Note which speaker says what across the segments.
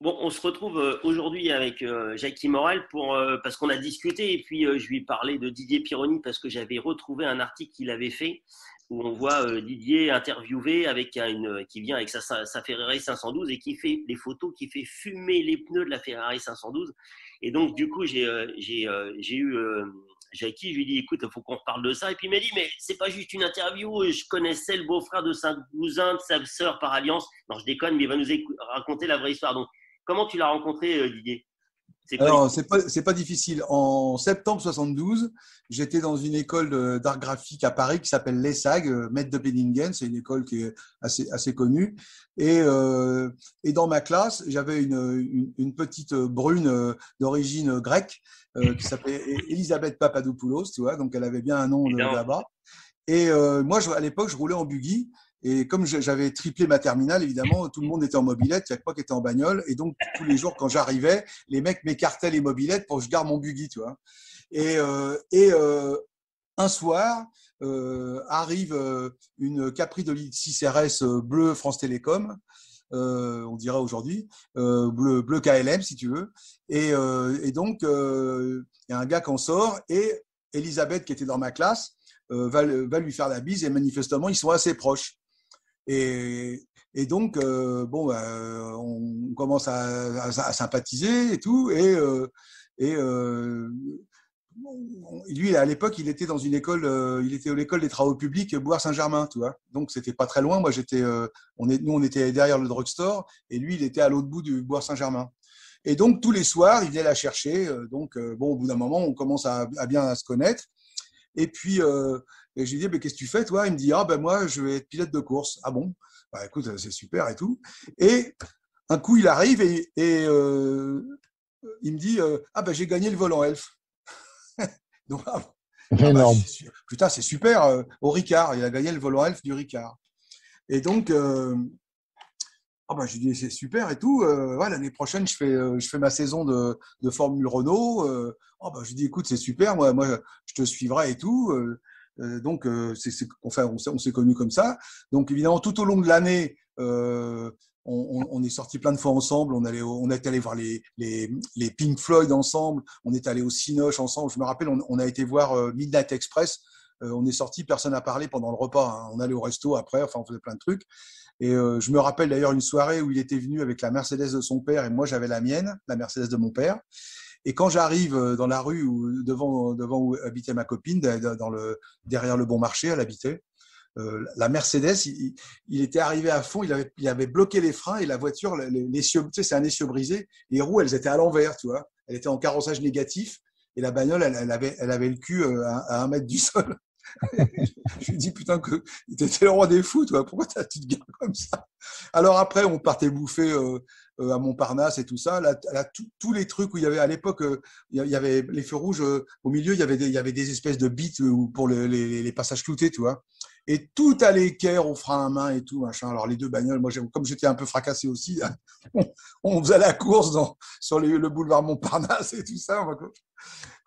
Speaker 1: Bon, on se retrouve aujourd'hui avec Jackie Morel parce qu'on a discuté et puis je lui ai parlé de Didier Pironi parce que j'avais retrouvé un article qu'il avait fait où on voit Didier interviewé qui vient avec sa Ferrari 512 et qui fait des photos, qui fait fumer les pneus de la Ferrari 512. Et donc, du coup, j'ai eu Jackie, je lui ai dit, écoute, il faut qu'on reparle de ça. Et puis il m'a dit, mais c'est pas juste une interview, je connaissais le beau-frère de sa cousin, de sa sœur par alliance. Non, je déconne, mais il va nous raconter la vraie histoire. Donc, comment tu l'as rencontré, Didier? C'est quoi
Speaker 2: Alors, c'est pas difficile. En septembre 72, j'étais dans une école d'art graphique à Paris qui s'appelle l'ESSAG, Maître de Penningen. C'est une école qui est assez connue. Et dans ma classe, j'avais une petite brune d'origine grecque qui s'appelait Elisabeth Papadopoulos, tu vois. Donc, elle avait bien un nom
Speaker 1: Évidemment.
Speaker 2: là-bas. Et moi, à l'époque, je roulais en buggy. Et comme j'avais triplé ma terminale, évidemment, tout le monde était en mobilette, il n'y a que moi qui était en bagnole. Et donc, tous les jours, quand j'arrivais, les mecs m'écartaient les mobilettes pour que je garde mon buggy, tu vois. Un soir, arrive une Capri de 6 RS bleu France Télécom, on dirait aujourd'hui, bleu KLM si tu veux. Et donc, il y a un gars qui en sort et Elisabeth, qui était dans ma classe, va lui faire la bise et manifestement, ils sont assez proches. Et donc, on commence à sympathiser et tout. Et lui, à l'époque, il était dans une école, il était à l'école des travaux publics Bourg-Saint-Germain, tu vois. Donc, c'était pas très loin. Moi, nous, on était derrière le drugstore et lui, il était à l'autre bout du Bourg-Saint-Germain. Et donc, tous les soirs, il venait la chercher. Bon, au bout d'un moment, on commence à bien se connaître. Et puis, je lui dis, mais qu'est-ce que tu fais, toi? Il me dit, ah ben moi, je vais être pilote de course. Ah bon? Bah écoute, c'est super et tout. Et un coup, il arrive et il me dit, ah ben j'ai gagné le volant Elf. Donc, bah,
Speaker 3: Énorme.
Speaker 2: putain, c'est super, au Ricard. Il a gagné le volant Elf du Ricard. Et donc, je lui dis, c'est super et tout. Ouais, l'année prochaine, je fais ma saison de Formule Renault. Je lui dis, écoute, c'est super. Moi, je te suivrai et tout. On s'est connus comme ça. Donc, évidemment, tout au long de l'année, on est sortis plein de fois ensemble. On est allé voir les Pink Floyd ensemble. On est allé au Cinoche ensemble. Je me rappelle, on a été voir Midnight Express. On est sortis, personne n'a parlé pendant le repas, hein. On allait au resto après. Enfin, on faisait plein de trucs. Et je me rappelle d'ailleurs une soirée où il était venu avec la Mercedes de son père et moi j'avais la mienne, la Mercedes de mon père. Et quand j'arrive dans la rue devant où habitait ma copine, derrière le Bon Marché, elle habitait, la Mercedes, il était arrivé à fond, il avait bloqué les freins et la voiture, l'essieu, tu sais, c'est un essieu brisé, les roues, elles étaient à l'envers, tu vois. Elle était en carrossage négatif et la bagnole, elle avait le cul à 1 mètre du sol. Je lui dis, putain, que t'étais le roi des fous, toi. Pourquoi tu te gares comme ça? Alors après, on partait bouffer à Montparnasse et tout ça. Là, tous les trucs où il y avait à l'époque, il y avait les feux rouges au milieu, il y avait des espèces de bites pour les passages cloutés, tu vois. Et tout à l'équerre, au frein à main et tout, machin. Alors les deux bagnoles, moi, comme j'étais un peu fracassé aussi, on faisait la course sur le boulevard Montparnasse et tout ça.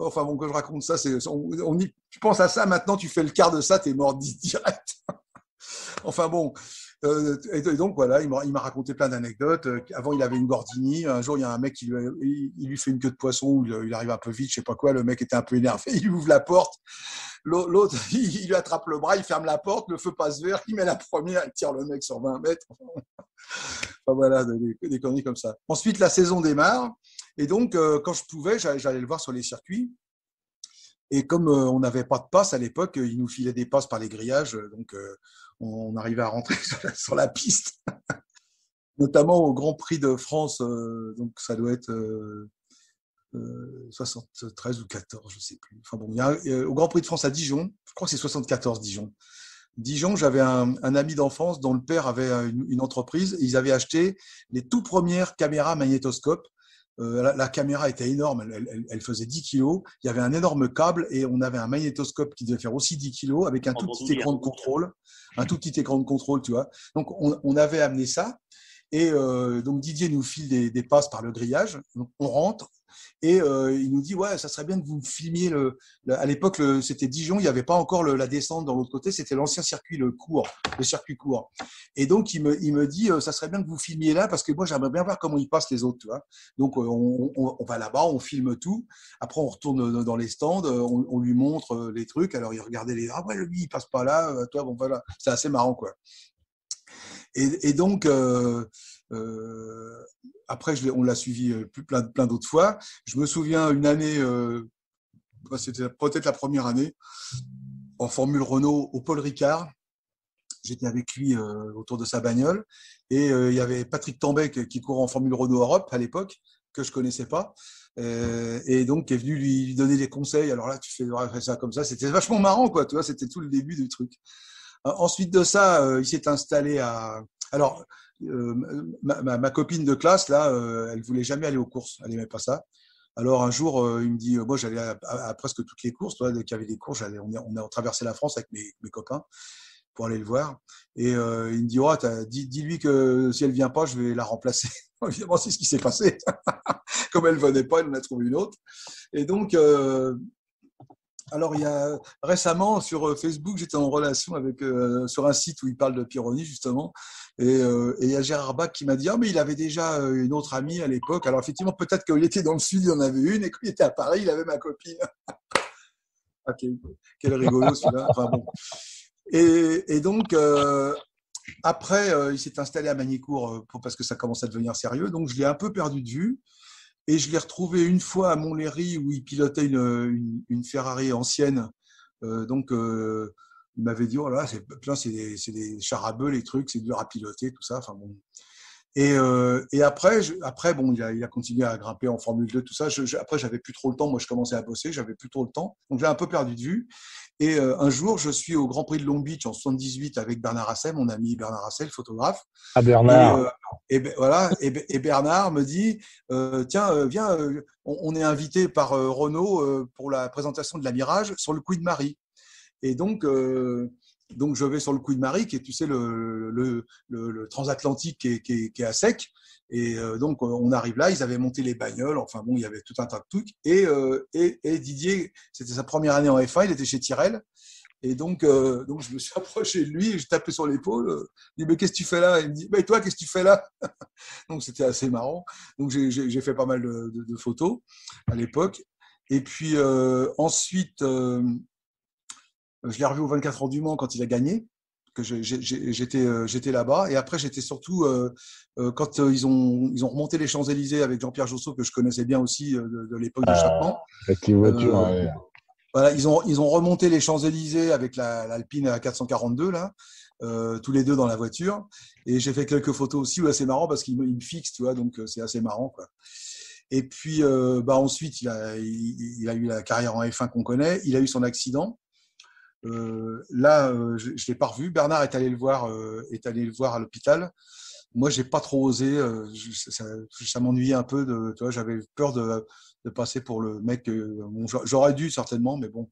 Speaker 2: Enfin bon, quand je raconte ça, tu penses à ça maintenant, tu fais le quart de ça, t'es mort direct. Enfin bon, et donc voilà, il m'a raconté plein d'anecdotes. Avant, il avait une Gordini. Un jour, il y a un mec il lui fait une queue de poisson, où il arrive un peu vite, je sais pas quoi. Le mec était un peu énervé, il ouvre la porte. L'autre, il lui attrape le bras, il ferme la porte, le feu passe vert, il met la première, il tire le mec sur 20 mètres. Enfin voilà, des conneries comme ça. Ensuite, la saison démarre. Et donc, quand je pouvais, j'allais le voir sur les circuits. Et comme on n'avait pas de passe à l'époque, il nous filait des passes par les grillages. Donc, on arrivait à rentrer sur la piste, notamment au Grand Prix de France. Donc, ça doit être 73 ou 14, je ne sais plus. Enfin bon, au Grand Prix de France à Dijon, je crois que c'est 74 Dijon. Dijon, j'avais un ami d'enfance dont le père avait une entreprise. Et ils avaient acheté les tout premières caméras magnétoscope. La caméra était énorme, elle faisait 10 kilos. Il y avait un énorme câble et on avait un magnétoscope qui devait faire aussi 10 kilos avec un tout petit écran de contrôle. Un tout petit écran de contrôle, tu vois. Donc, on avait amené ça. Et donc, Didier nous file des passes par le grillage. Donc, on rentre. Et il nous dit, ouais, ça serait bien que vous filmiez à l'époque, c'était Dijon, il n'y avait pas encore la descente dans l'autre côté, c'était l'ancien circuit, le circuit court. Et donc, il me dit, ça serait bien que vous filmiez là, parce que moi, j'aimerais bien voir comment ils passent les autres, tu vois. Donc, on va là-bas, on filme tout. Après, on retourne dans les stands, on lui montre les trucs. Alors, il regardait ah ouais, lui, il passe pas là, toi, bon, voilà. C'est assez marrant, quoi. Et donc, après, on l'a suivi plein d'autres fois. Je me souviens une année, c'était peut-être la première année, en Formule Renault au Paul Ricard. J'étais avec lui autour de sa bagnole. Et il y avait Patrick Tambec qui courait en Formule Renault Europe à l'époque, que je connaissais pas. Et donc, qui est venu lui donner des conseils. Alors là, tu fais ça comme ça. C'était vachement marrant, quoi. Tu vois, c'était tout le début du truc. Ensuite de ça, il s'est installé à. Alors, ma copine de classe, là, elle voulait jamais aller aux courses. Elle n'aimait pas ça. Alors, un jour, il me dit, moi, j'allais à presque toutes les courses. Toi, dès qu'il y avait des courses, on a traversé la France avec mes copains pour aller le voir. Et il me dit, oh, dis-lui que si elle vient pas, je vais la remplacer. Évidemment, c'est ce qui s'est passé. Comme elle venait pas, elle en a trouvé une autre. Et donc, alors, il y a récemment sur Facebook, j'étais en relation avec sur un site où il parle de Pironi justement, et il y a Gérard Bach qui m'a dit mais il avait déjà une autre amie à l'époque. Alors effectivement, peut-être qu'il était dans le sud, il en avait une, et quand il était à Paris, il avait ma copine. Ah, quel rigolo celui-là. Enfin bon. Et donc après, il s'est installé à Magny-Cours parce que ça commençait à devenir sérieux. Donc je l'ai un peu perdu de vue. Et je l'ai retrouvé une fois à Montlhéry où il pilotait une Ferrari ancienne. Il m'avait dit, oh là, c'est des chars à bœufs, les trucs, c'est dur à piloter, tout ça. Enfin, bon. Et après, bon, il a continué à grimper en Formule 2, tout ça. Après, j'avais plus trop le temps. Moi, je commençais à bosser, j'avais plus trop le temps. Donc, j'ai un peu perdu de vue. Et un jour, je suis au Grand Prix de Long Beach en 78 avec Bernard Asset, mon ami Bernard Asset, le photographe.
Speaker 3: Ah, Bernard.
Speaker 2: Voilà. Et Bernard me dit, tiens, viens, on est invité par Renault pour la présentation de la Mirage sur le Queen Mary. Et donc, je vais sur le Queen Mary, qui est, tu sais, le transatlantique qui est à sec. Et donc, on arrive là, ils avaient monté les bagnoles. Enfin bon, il y avait tout un tas de trucs. Et Didier, c'était sa première année en F1, il était chez Tyrrell. Et donc je me suis approché de lui, et je tapais sur l'épaule. Je lui ai dit, mais qu'est-ce que tu fais là? Il me dit, mais toi, qu'est-ce que tu fais là? Donc, c'était assez marrant. Donc, j'ai fait pas mal de photos à l'époque. Et puis, ensuite, je l'ai revu au 24 heures du Mans quand il a gagné, que j'étais là-bas. Et après, j'étais surtout quand ils ont remonté les Champs-Élysées avec Jean-Pierre Josso, que je connaissais bien aussi de l'époque de Chapman.
Speaker 3: Avec les voitures, ouais.
Speaker 2: Voilà, ils ont remonté les Champs-Élysées avec l'Alpine à 442, là, tous les deux dans la voiture. Et j'ai fait quelques photos aussi, où c'est marrant parce qu'il me fixe, tu vois, donc c'est assez marrant, quoi. Et puis, ensuite, il a eu la carrière en F1 qu'on connaît. Il a eu son accident. Là, je l'ai pas revu. Bernard est allé le voir à l'hôpital. Moi, j'ai pas trop osé. Ça m'ennuyait un peu. Tu vois, j'avais peur de passer pour le mec. Bon, j'aurais dû certainement, mais bon.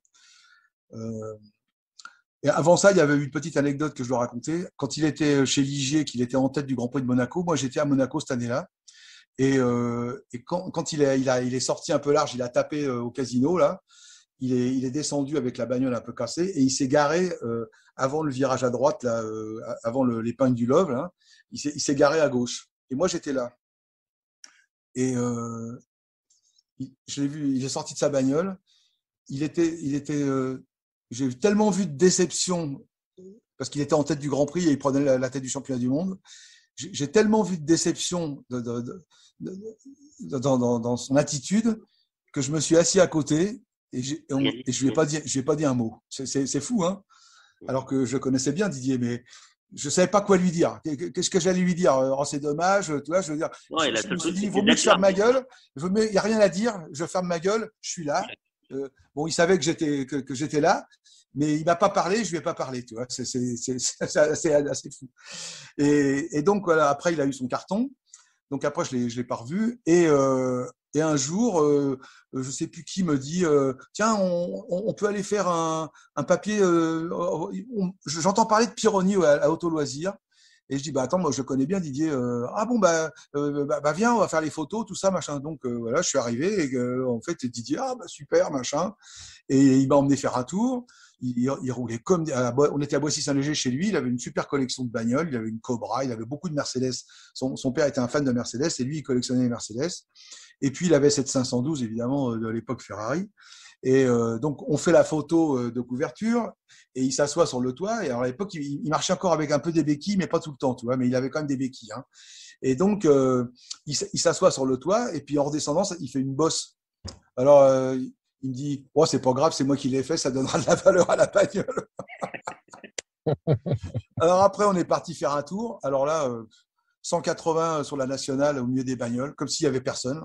Speaker 2: Et avant ça, il y avait une petite anecdote que je dois raconter. Quand il était chez Ligier, qu'il était en tête du Grand Prix de Monaco, moi j'étais à Monaco cette année-là. Et quand il est sorti un peu large, il a tapé au casino là. Il est descendu avec la bagnole un peu cassée et il s'est garé avant le virage à droite, là, avant l'épingle du Louvre. Là, il s'est garé à gauche. Et moi, j'étais là. Et je l'ai vu, il est sorti de sa bagnole. J'ai tellement vu de déception parce qu'il était en tête du Grand Prix et il prenait la tête du championnat du monde. J'ai tellement vu de déception dans son attitude que je me suis assis à côté. Et je lui ai pas dit un mot. C'est fou, hein. Alors que je connaissais bien Didier, mais je savais pas quoi lui dire. Qu'est-ce que j'allais lui dire? Oh, c'est dommage, tu vois. Je veux dire,
Speaker 1: ouais,
Speaker 2: je me suis dit, il vaut mieux que je ferme ma gueule. Il n'y a rien à dire. Je ferme ma gueule. Je suis là. Bon, il savait que j'étais là, mais il m'a pas parlé. Je lui ai pas parlé, tu vois. C'est assez fou. Et donc voilà. Après, il a eu son carton. Donc après, je l'ai pas revu. Et un jour, je sais plus qui me dit, tiens, on peut aller faire un papier. J'entends parler de Pironi à Auto Loisirs. Et je dis, bah attends, moi je le connais bien, Didier. Ah bon, viens, on va faire les photos, tout ça, machin. Donc voilà, je suis arrivé et en fait, Didier, ah bah super, machin. Et il m'a emmené faire un tour. Il roulait comme on était à Boissy-Saint-Léger chez lui. Il avait une super collection de bagnoles. Il avait une Cobra. Il avait beaucoup de Mercedes. Son père était un fan de Mercedes et lui, il collectionnait les Mercedes. Et puis, il avait cette 512, évidemment, de l'époque Ferrari. Et donc, on fait la photo de couverture et il s'assoit sur le toit. Et alors, à l'époque, il marchait encore avec un peu des béquilles, mais pas tout le temps, tu vois. Mais il avait quand même des béquilles. Hein. Et donc, il s'assoit sur le toit et puis en redescendant, il fait une bosse. Alors, il me dit, oh, c'est pas grave, c'est moi qui l'ai fait, ça donnera de la valeur à la bagnole. Alors après, on est parti faire un tour. Alors là, 180 sur la nationale au milieu des bagnoles, comme s'il y avait personne.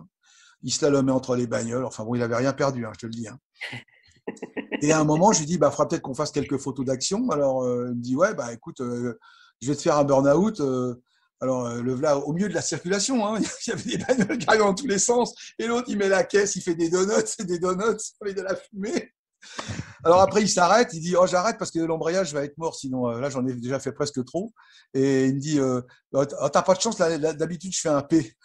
Speaker 2: Il slalomait entre les bagnoles. Enfin bon, il avait rien perdu, hein, je te le dis. Hein. Et à un moment, je lui dis, bah, faudra peut-être qu'on fasse quelques photos d'action. Alors, il me dit, ouais, bah, écoute, je vais te faire un burn-out. Alors, le voilà, au milieu de la circulation, hein, il y avait des bagnoles qui arrivaient dans tous les sens. Et l'autre, il met la caisse, il fait des donuts avec de la fumée. Alors après, il s'arrête, il dit, oh, j'arrête parce que l'embrayage va être mort, sinon là, j'en ai déjà fait presque trop. Et il me dit, oh, t'as pas de chance, d'habitude, je fais un P.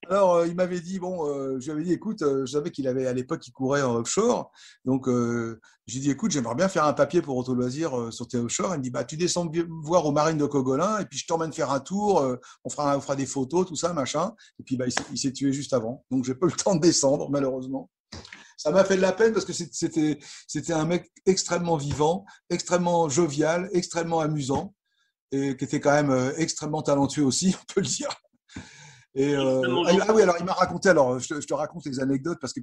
Speaker 2: Alors, il m'avait dit, bon, je lui avais dit, écoute, je savais qu'il avait, à l'époque, il courait en offshore. Donc, j'ai dit, écoute, j'aimerais bien faire un papier pour Auto Loisirs sur tes offshore. Il me dit, bah, tu descends me voir aux marines de Cogolin et puis je t'emmène faire un tour. On fera des photos, tout ça, machin. Et puis, bah, il s'est tué juste avant. Donc, j'ai pas eu le temps de descendre, malheureusement. Ça m'a fait de la peine parce que c'était un mec extrêmement vivant, extrêmement jovial, extrêmement amusant et qui était quand même extrêmement talentueux aussi, on peut le dire. Et ah oui, alors il m'a raconté, alors je te raconte les anecdotes parce que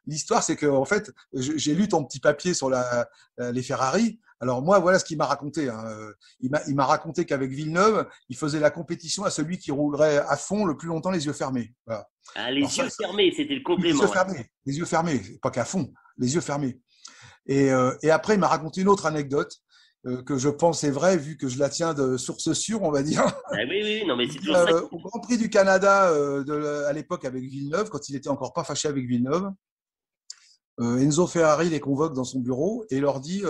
Speaker 2: l'histoire, c'est que en fait, j'ai lu ton petit papier sur les Ferrari. Alors moi, voilà ce qu'il m'a raconté. Hein. Il m'a raconté qu'avec Villeneuve, il faisait la compétition à celui qui roulerait à fond le plus longtemps les yeux fermés. Voilà.
Speaker 1: Ah, les yeux fermés, c'était le complément.
Speaker 2: Les yeux fermés, pas qu'à fond, les yeux fermés. Et après, il m'a raconté une autre anecdote. Que je pense est vraie, vu que je la tiens de source sûre, on va dire.
Speaker 1: Ah, oui, non, mais c'est toujours ça.
Speaker 2: Au Grand Prix du Canada, à l'époque avec Villeneuve, quand il était encore pas fâché avec Villeneuve, Enzo Ferrari les convoque dans son bureau et leur dit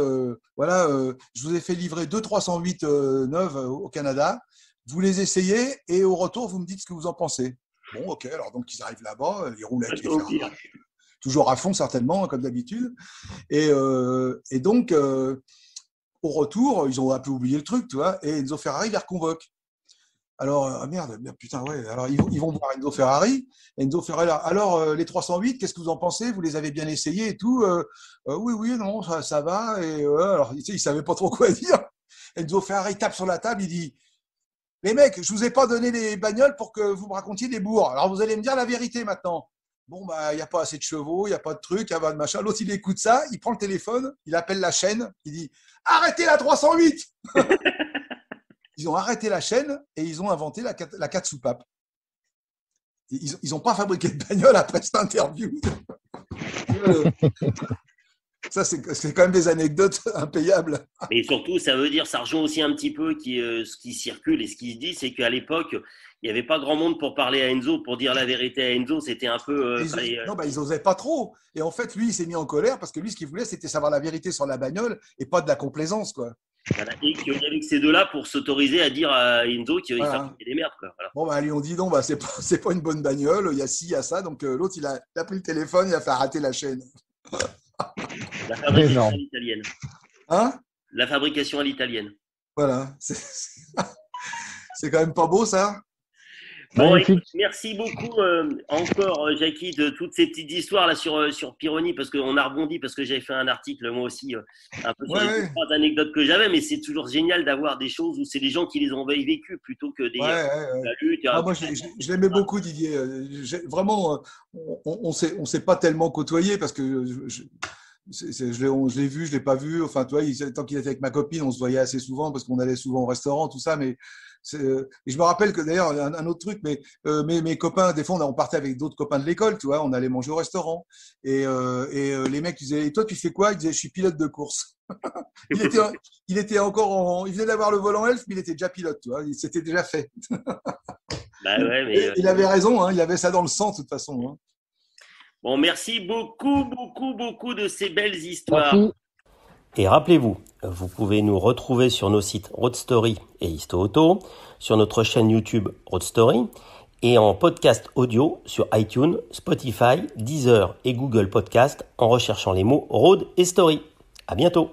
Speaker 2: voilà, je vous ai fait livrer 2 308 neuves au Canada, vous les essayez et au retour, vous me dites ce que vous en pensez. Bon, ok, alors donc ils arrivent là-bas, ils roulent avec les Ferrari, toujours à fond certainement, comme d'habitude. Et donc, au retour, ils ont un peu oublié le truc, tu vois, et Enzo Ferrari les reconvoque. Alors, ah merde, putain, ouais. Alors, ils vont voir Enzo Ferrari. Enzo Ferrari, alors, les 308, qu'est-ce que vous en pensez? Vous les avez bien essayés et tout? Oui, non, ça va. Et alors, tu sais, il savait pas trop quoi dire. Enzo Ferrari tape sur la table, il dit, les mecs, je vous ai pas donné les bagnoles pour que vous me racontiez des bourres. Alors, vous allez me dire la vérité maintenant. Bon, bah, il n'y a pas assez de chevaux, il n'y a pas de truc, il n'y a pas de machin. L'autre, il écoute ça, il prend le téléphone, il appelle la chaîne, il dit arrêtez la 308. Ils ont arrêté la chaîne et ils ont inventé la 4 soupapes. Ils n'ont pas fabriqué de bagnole après cette interview. Ça, c'est quand même des anecdotes impayables.
Speaker 1: Mais surtout, ça veut dire, ça rejoint aussi un petit peu ce qui circule et ce qui se dit, c'est qu'à l'époque, il n'y avait pas grand monde pour parler à Enzo, pour dire la vérité à Enzo. C'était un peu.
Speaker 2: Non, ils n'osaient pas trop. Et en fait, lui, il s'est mis en colère parce que lui, ce qu'il voulait, c'était savoir la vérité sur la bagnole et pas de la complaisance, quoi.
Speaker 1: Voilà. Et qu'il y avait que ces deux-là pour s'autoriser à dire à Enzo qu'il faisait des merdes, quoi. Voilà.
Speaker 2: Bon, bah, lui, on dit non, bah, c'est pas une bonne bagnole, il y a ci, il y a ça. Donc, l'autre, il a pris le téléphone, il a fait arrêter la chaîne.
Speaker 1: La fabrication à l'italienne.
Speaker 2: Hein?
Speaker 1: La fabrication à l'italienne.
Speaker 2: Voilà. C'est quand même pas beau, ça?
Speaker 1: Bon, écoute, merci beaucoup encore, Jackie, de toutes ces petites histoires là sur Pironi, parce qu'on a rebondi, parce que j'avais fait un article moi aussi, un peu sur les 3 anecdotes que j'avais, mais c'est toujours génial d'avoir des choses où c'est des gens qui les ont vécues plutôt que la lutte.
Speaker 2: Moi, je l'aimais beaucoup, Didier. Vraiment, on s'est pas tellement côtoyé parce que je l'ai vu, je l'ai pas vu. Enfin, tu vois, tant qu'il était avec ma copine, on se voyait assez souvent parce qu'on allait souvent au restaurant, tout ça, mais et je me rappelle que d'ailleurs, un autre truc, mais mes copains, des fois, on partait avec d'autres copains de l'école, tu vois, on allait manger au restaurant. Et les mecs disaient, et toi, tu fais quoi? Il disait, je suis pilote de course. il était encore il venait d'avoir le volant elf, mais il était déjà pilote, tu vois, c'était déjà fait.
Speaker 1: Bah ouais, mais
Speaker 2: il avait raison, hein, il avait ça dans le sang, de toute façon. Hein.
Speaker 1: Bon, merci beaucoup de ces belles histoires.
Speaker 3: Merci.
Speaker 1: Et rappelez-vous, vous pouvez nous retrouver sur nos sites Road Story et Histo Auto, sur notre chaîne YouTube Road Story et en podcast audio sur iTunes, Spotify, Deezer et Google Podcast en recherchant les mots Road et Story. À bientôt.